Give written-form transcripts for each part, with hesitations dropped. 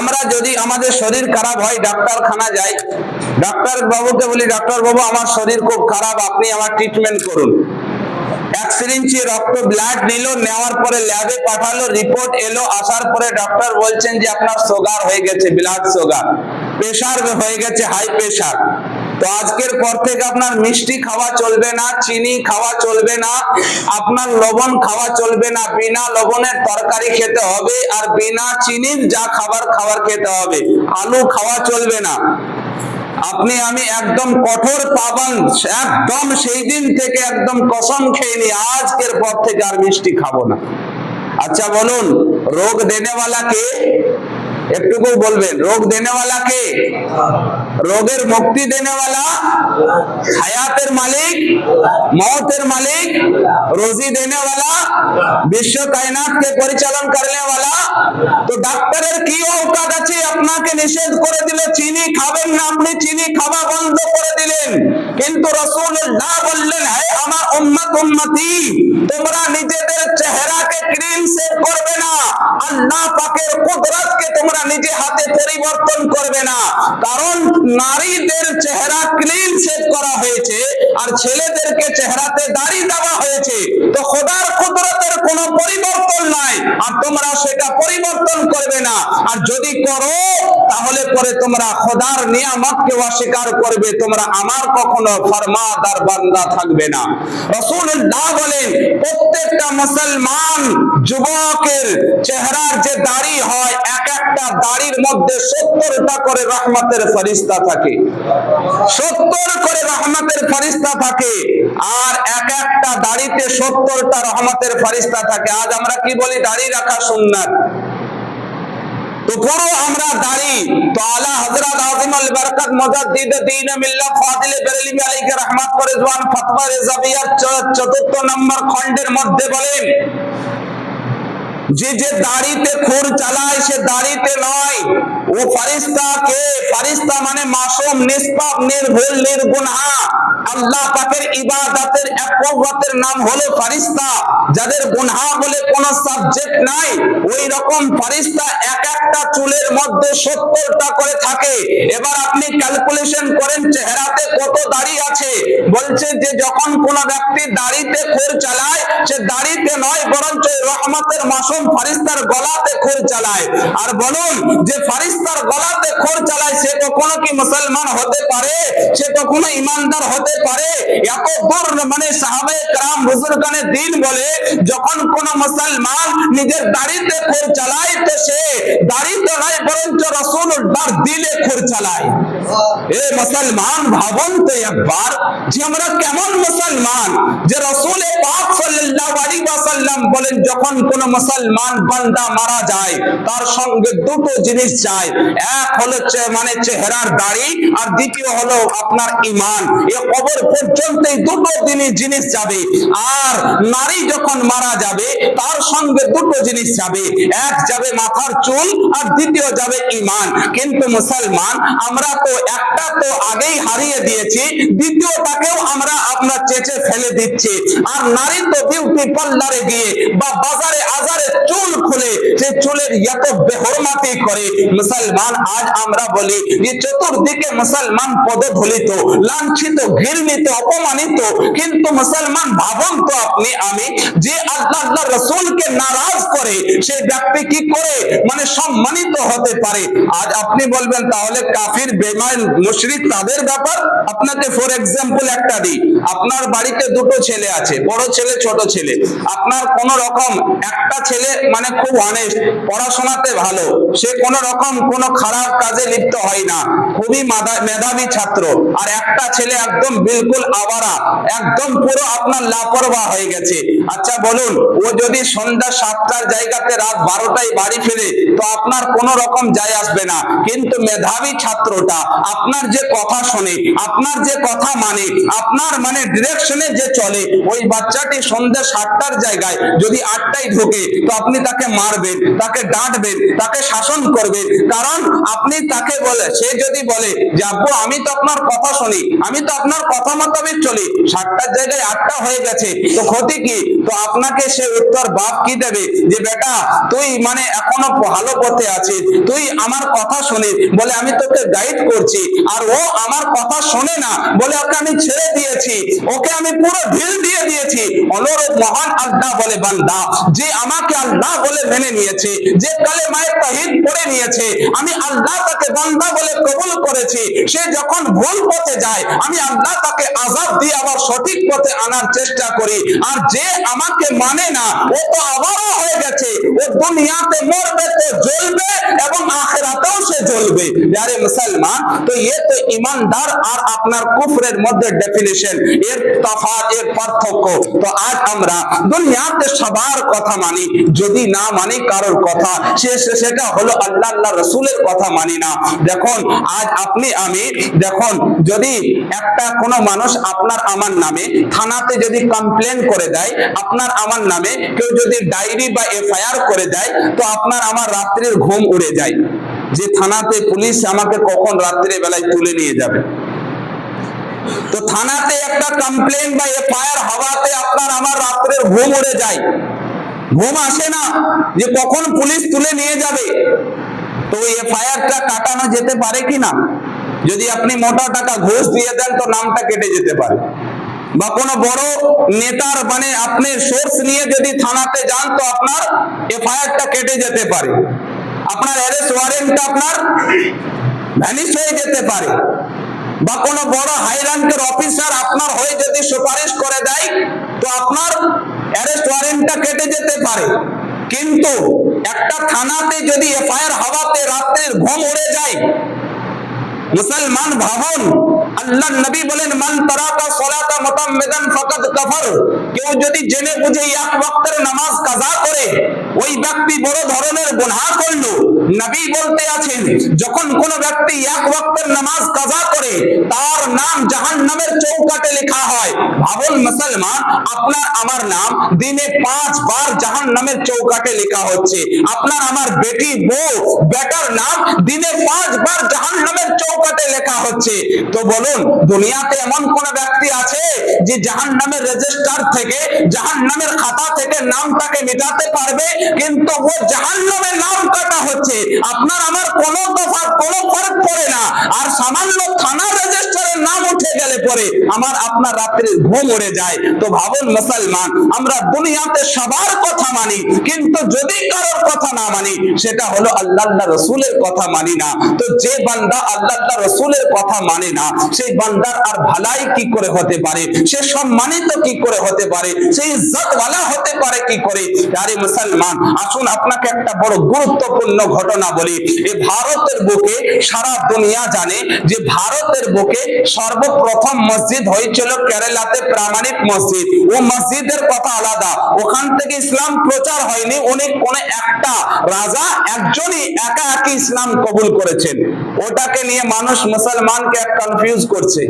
আমরা যদি আমাদের শরীর খারাপ হয় ডাক্তারখানা যাই, ডাক্তার বাবুকে বলি ডাক্তার বাবু আমার শরীর খুব খারাপ, আপনি আমার ট্রিটমেন্ট করুন। এক সিরিঞ্জ রক্ত ব্লাড নিল, নেওয়ার পরে ল্যাবে পাঠালো, রিপোর্ট এলো, আসার পরে ডক্টর বলছেন যে আপনার সুগার হয়ে গেছে, ব্লাড সুগার, প্রেসার হয়ে গেছে, হাই প্রেসার। তো আজকের পর থেকে আপনার মিষ্টি খাওয়া চলবে না, চিনি খাওয়া চলবে না, আপনার লবণ খাওয়া চলবে না, বিনা লবণের তরকারি খেতে হবে, আর বিনা চিনির যা খাবার খেতে হবে, আলু খাওয়া চলবে না। আপনি আমি একদম কঠোর পাবন, একদম সেই দিন থেকে একদম কসম খেয়ে নি আজকের পর থেকে আর মিষ্টি খাবো না। আচ্ছা বলুন, রোগ দেনেওয়ালা কে? একটুকু বলবেন, রোগ দেনেওয়ালা কে? রোগের মুক্তি দেনেওয়ালা, হায়াতের মালিক, মौतेर মালিক, রোজি দেনেওয়ালা, বিশ্ব কায়নাতকে পরিচালন করনেওয়ালা। তো ডাক্তারের কি औकात আছে আপনাকে নিষেধ করে দিল চিনি খাবেন না, আপনি চিনি খাওয়া বন্ধ করে দিলেন। কিন্তু রাসূলুল্লাহ বললেন, হে আমার উম্মত উম্মতি, তোমরা নিজেদের চেহারাকে ক্রিম সেভ করবে না, আল্লাহ পাকের কুদরতকে তোমরা নিজে হাতে পরিবর্তন করবে না। কারণ নারীদের চেহারা ক্লিন সেভ করা হয়েছে আর ছেলেদেরকে চেহারাতে দাড়ি দেওয়া হয়েছে। তো খোদার কুদরতের কোনো পরিবর্তন নাই, আর তোমরা সেটা পরিবর্তন করবে না। আর যদি করো তাহলে পরে তোমরা খোদার নিয়ামতকে অস্বীকার করবে, তোমরা আমার কখনো ফরমাদার বান্দা থাকবে না। রাসূলুল্লাহ বলেন, প্রত্যেকটা মুসলমান যুবকের চেহারার যে দাড়ি হয়, এক একটা দাড়ির মধ্যে 70টা করে রহমতের ফেরেশতা থাকে, 70 করে রহমতের ফেরেশতা থাকে। আর এক একটা দাড়িতে 70টা রহমতের ফেরেশতা থাকে। আজ আমরা কি বলি দাড়ি রাখা সুন্নাত, তো পুরো আমরা দাড়ি। তো আলা হযরত আযিমুল বরকত মুজাদ্দিদ দ্বীন মিল্লাত ফাজিল বেরেলভী আলাইহি রাহমাত ওয়া রিজওয়ান ফতওয়া রিজাবিয়ার ৪র্থ নম্বর খণ্ডের মধ্যে বলেন যে যে দাড়িতে খুর চালায় সে দাড়িতে নয়, ও ফেরেশতা কে? ফেরেশতা মানে মাসুম, নিষ্পাপ, নির্ভুল, নির্গুনাহ। আল্লাহ পাকের ইবাদতের একত্বের নাম হলো ফেরেশতা, যাদের গুনাহ বলে কোনো সাবজেক্ট নাই। ওই রকম ফেরেশতা এক একটা চুলের মধ্যে 70টা করে থাকে। এবার আপনি ক্যালকুলেশন করেন চেহারাতে কত দাড়ি আছে। বলছে যে যখন কোন ব্যক্তি দাড়িতে খুর চালায়, সে দাড়িতে নয় বরঞ্চ রহমতের মাসুম ফেরেশতার গলাতে খুর চালায়। আর বলুন, যে ফেরেশতার গলাতে খুর চালায় সে কখনো কি মুসলমান হতে পারে? সে কখনো ঈমানদার হতে পারে? এত দূর মানে সাহাবায়ে কেরাম বুজুর্গানে দ্বীন বলে, যখন কোন মুসলমান নিজের দাড়িতে খুর চালায় তো সে দাড়িতে নয় বরঞ্চ রাসূলুল্লাহর দিলে খুর চালায়। এ মুসলমান ভাবুন তো একবার যে আমরা কেমন মুসলমান, যে রাসূল পাক সাল্লাল্লাহু আলাইহি ওয়াসাল্লাম বলেন যখন কোন মুসলমান বান্দা মারা যায় তার সঙ্গে দুটো জিনিস যায়, এক হলো মানে চেহারার দাড়ি, আর দ্বিতীয় হলো আপনার ঈমান। এই কবর পর্যন্ত এই দুটো জিনিস যাবে। আর নারী যখন মারা যাবে তার সঙ্গে দুটো জিনিস যাবে, এক যাবে মাথার চুল আর দ্বিতীয় যাবে ঈমান। কিন্তু মুসলমান আমরা তো একটা তো আগেই হারিয়ে দিয়েছি, দ্বিতীয়টাকেও আমরা আপনার চেঁচে ফেলে দিচ্ছি। আর নারী তো বিউটি পার্লারে গিয়ে বা বাজারে আজারে চুল খুলে সে চুলের এত বেহরমাতি করে। মুসলমান আজ আমরা বলি যে চতুর্দিকে মুসলমান পদধূলিত, লাঞ্ছিত, ঘৃণিত, অপমানিত। কিন্তু মুসলমান ভাবুন তো আপনি আমি, যে আল্লাহ রাসূলকে নারাজ করে সেই ব্যক্তি কি করে মানে সম্মানিত হতে পারে? আজ আপনি বলবেন তাহলে কাফির, বেঈমান, মুশরিক তাদের ব্যাপার। আপনাকে ফর এক্সাম্পল একটা দিই, আপনার বাড়িতে দুটো ছেলে আছে, বড় ছেলে ছোট ছেলে। আপনার কোন রকম একটা ছেলে মানে খুব অনেস্ট, পড়াশোনাতে ভালো, সে কোন রকম কোন খারাপ কাজে লিপ্ত হয় না, খুবই মেধাবী ছাত্র। আর একটা ছেলে একদম বিলকুল আওয়ারা, একদম পুরো আপনার লাপরওয়াহ হয়ে গেছে। আচ্ছা বলুন, ও যদি সন্ধ্যা 7টার জায়গাতে রাত 12টায় বাড়ি ফিরে তো আপনার কোন রকম যায় আসবে না। কিন্তু মেধাবী ছাত্রটা আপনার যে কথা শোনে, আপনার যে কথা মানে, আপনার মানে ডিরেকশনে যে চলে, ওই বাচ্চাটি সন্ধ্যা 7টার জায়গায় যদি 8টায় ঢোকে তো আপনি তাকে মারবেন, তাকে ডাঁটবেন, তাকে শাসন করবেন। কারণ কারণ আপনি তাকে বলে, সে যদি বলে যে আব্বু আমি তো আপনার কথা শুনি, আমি তো আপনার কথা মোতাবেক চলি, 7টার জায়গায় 8টা হয়ে গেছে, তো ক্ষতি কি? তো আপনাকে সে উত্তর বাপ কি দেবে যে বেটা তুই মানে এখনো ভালো পথে আছিস, তুই আমার কথা শুনে বলে আমি তোকে গাইড করছি, আর ও আমার কথা শোনে না বলে ওকে আমি ছেড়ে দিয়েছি, ওকে আমি পুরো ঢিল দিয়ে দিয়েছি। অনুরূপ মহান আল্লাহ বলে বান্দা যে আমাকে আল্লাহ বলে মেনে নিয়েছে, যে কালেমায়ে তাওহীদ পড়ে নিয়েছে, আমি আল্লাহ তাকে বান্দা বলে কবুল করেছি, সে যখন ভুল পথে যায় আমি আল্লাহ তাকে আযাব দিয়ে আবার সঠিক পথে আনার চেষ্টা করি। আর যে আমাকে মানে না ও তো আবারও হয়ে গেছে, ও দুনিয়াতে মরবে তো জ্বলবে এবং আখিরাতেও সে জ্বলবে। প্যারে মুসলমান, তো ये तो ईमानदार আর আপনার কুফরের মধ্যে ডেফিনিশন, এর তফাৎ, এর পার্থক্য। তো আজ আমরা দুনিয়াতে সবার কথা মানি, যদি না মানি কারোর কথা সেটা হলো আল্লাহ আল্লাহ রাসূলের কথা মানি না। দেখুন আজ আপনি আমি দেখুন, যদি একটা কোনো মানুষ আপনার আমার নামে থানাতে যদি কমপ্লেন করে দেয়, আপনার আমার নামে কেউ যদি ডায়েরি বা এফআইআর করে দেয়, তো আপনার আমার রাত্রির ঘুম উড়ে যায় যে থানাতে পুলিশ আমাকে কখন রাত্রে বেলায় তুলে নিয়ে যাবে। তো থানাতে একটা কমপ্লেন বা এফআইআর হওয়াতে আপনার আমার রাত্রের ঘুম উড়ে যায়, ঘুম আসে না যে কখন পুলিশ তুলে নিয়ে যাবে। তো এফআইআরটা কাটানো যেতে পারে কি না? যদি আপনি মোটা টাকা ঘুষ দিয়ে দেন তো নামটা কেটে যেতে পারে, বা কোনো বড় নেতার মানে আপনি সোর্স নিয়ে যদি থানাতে যান তো আপনার এফআইআরটা কেটে যেতে পারে, আপনার অ্যারেস্ট ওয়ারেন্টটা আপনার ভ্যানিশ হয়ে যেতে পারে, বা কোনো বড় হাই র্যাঙ্কের অফিসার আপনার হয়ে যদি সুপারিশ করে দেয় তো আপনার অ্যারেস্ট ওয়ারেন্টটা কেটে যেতে পারে। কিন্তু একটা থানাতে যদি এফআইআর হওয়াতে রাত্রির ঘুম উড়ে যায়, মুসলমান ভাবুন, আল্লাহ নবী বলেন মান তারাকা সালাতা মুতাম্মিদান ফাকাদ কাফার, কেউ যদি জেনে বুঝে এক ওয়াক্তের নামাজ কাজা করে ওই ব্যক্তি বড় ধরনের গুনাহ করলো। নবী বলতে আছেন যখন কোন ব্যক্তি এক ওয়াক্তের নামাজ কাজা করে তার নাম জাহান্নামের চৌকাঠে লেখা হয়। ভাবুন মুসলমান, আপনার আমার নাম দিনে 5 বার জাহান্নামের চৌকাঠে লেখা হচ্ছে, আপনার আমার বেটি বউ বেটার নাম দিনে 5 বার জাহান্নামের চৌকাঠে লেখা হচ্ছে। তো বলুন দুনিয়াতে এমন কোন ব্যক্তি আছে যে জাহান্নামের রেজিস্টার থেকে জাহান্নামের খাতা থেকে নামটাকে মিটাতে পারবে? কিন্তু ও জাহান্নামের নাম কাটা হচ্ছে, আপনার আমার কোনো তফাৎ কোনো ফরক পড়ে না। আর সামান্য থানা রেজিস্টারের নাম উঠে গেলে পরে আমার আপনার রাত্রির ঘুম উড়ে যায়। তো ভাবুন মুসলমান, আমরা দুনিয়াতে সবার কথা মানি, কিন্তু যদি কারোর কথা না মানি সেটা হলো আল্লাহ আল্লাহ রাসূলের কথা মানি না। তো যে বান্দা আল্লাহ আল্লাহ রাসূলের কথা মানে না সেই বান্দার আর ভালাই কি করে হতে পারে, সে সম্মানিত কি করে হতে পারে, সে ইজ্জতওয়ালা হতে পারে কি করে? আরে মুসলমান, আসুন আপনাকে একটা বড় গুরুত্বপূর্ণ ঘটনা বলি। এই ভারতের বুকে সারা দুনিয়া জানে যে ভারতের বুকে সর্বপ্রথম মসজিদ হয়েছিল কেরালাতে, প্রামাণিক মসজিদ। ও মসজিদের কথা আলাদা, ওখান থেকে ইসলাম প্রচার হয়নি, অনেক কোন একটা রাজা একজনই একা একই ইসলাম কবুল করেছেন। ওটাকে নিয়ে মানুষ মুসলমানকে কনফিউজ করছে।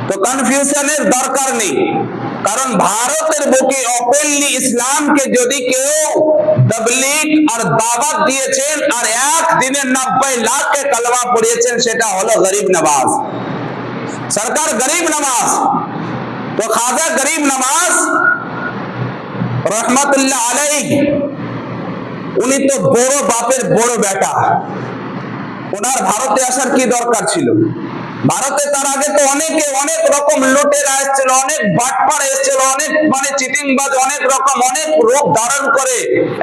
তো কনফিউশনের দরকার নেই, কারণ ভারতের বুকে ওপেনলি ইসলামকে যদি কেউ তাবলীগ আর দাওয়াত দিয়েছেন আর এক দিনে 90 লাখ কে কলমা পড়িয়েছেন সেটা হলো গরিব নওয়াজ সরকার, গরিব নওয়াজ। তো খাজা গরিব নওয়াজ রহমতুল্লাহ আলাইহি, উনি তো বড় বাপের বড় বেটা, ওনার ভারতে আসার কি দরকার ছিল? ভারতে তার আগে তো অনেকে অনেক রকম লুটেরা এসেছিল, অনেক বাটপার এসেছিল, অনেক মানে চিটিংবাজ অনেক রকম অনেক রূপ ধারণ করে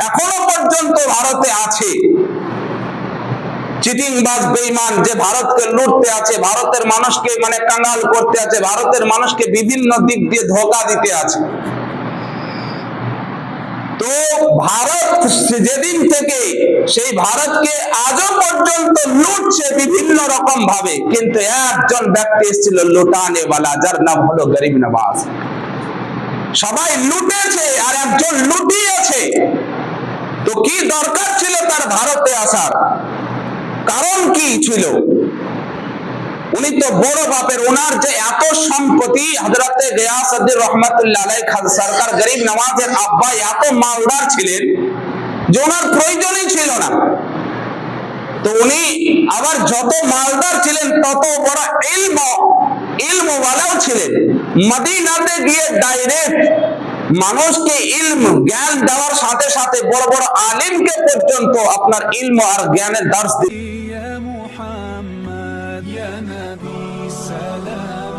এখনো পর্যন্ত ভারতে আছে। চিটিংবাজ বেঈমান যে ভারতকে লুটতে আছে, ভারতের মানুষকে মানে কাঙ্গাল করতে আছে, ভারতের মানুষকে বিভিন্ন দিক দিয়ে ধোঁকা দিতে আছে। তো ভারত যেদিন থেকে সেই ভারতকে আজও পর্যন্ত লুটছে বিভিন্ন রকম ভাবে, কিন্তু একজন ব্যক্তি এসেছিল লুটানেওয়ালা, যার নাম হলো গরিব নওয়াজ। সবাই লুটেছে আর একজন লুটিয়েছে। তো কি দরকার ছিল তার ভারতে আসার? কারণ কি ছিল? উনি তো বড় বাপের, ওনার যে এত সম্পত্তি, হযরতে গিয়াসউদ্দিন রহমাতুল্লাহ আলাইহি সরকার গরিব নওয়াজের আব্বা এত মালদার ছিলেন যে ওনার প্রয়োজনই ছিল না। তো উনি আবার যত মালদার ছিলেন তত বড় ইলমওয়ালাও ছিলেন। মদিনাতে গিয়ে ডাইরেক্ট মানুষকে ইলম জ্ঞান দেওয়ার সাথে সাথে বড় বড় আলিমকে পর্যন্ত আপনার ইলম আর জ্ঞানের দার্স দিতেন। يا محمد يا نبي سلام